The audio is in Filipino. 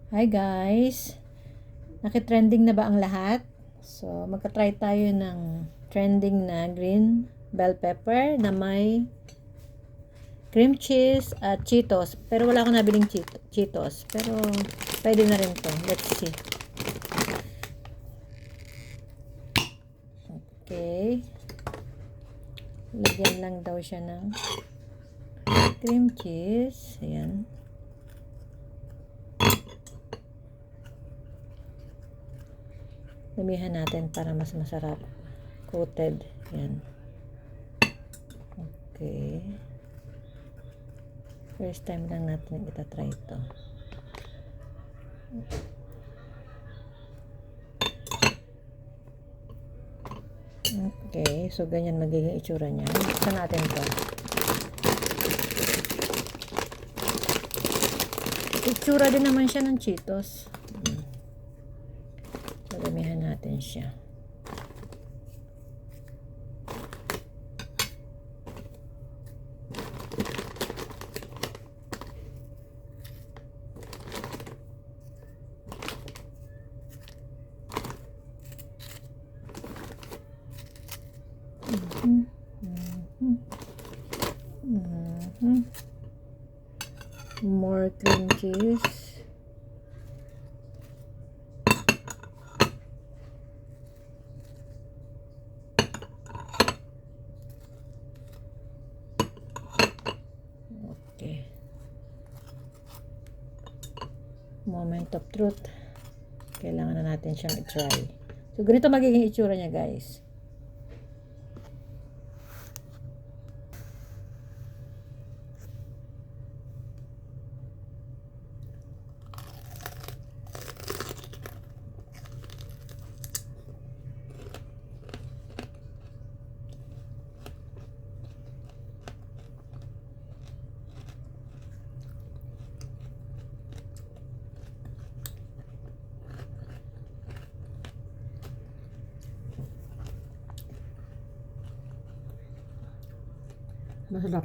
Hi guys! Nakitrending na ba ang lahat? So, magka-try tayo ng trending na green bell pepper na may cream cheese at Cheetos. Pero wala akong nabiling Cheetos. Pero, pwede na rin to. Let's see. Okay. Lagyan lang daw siya ng cream cheese. Ayan. Damihan natin para mas masarap. Coated. Yan. Okay. First time lang natin itatry ito. Okay. So, ganyan magiging itsura niya. Buksan natin ito. Itsura din naman siya ng Cheetos. Damihan natin siya. More cream cheese. Okay. Moment of truth. Kailangan na natin siyang i-try. So, ganito magiging itsura niya, guys. Masarap.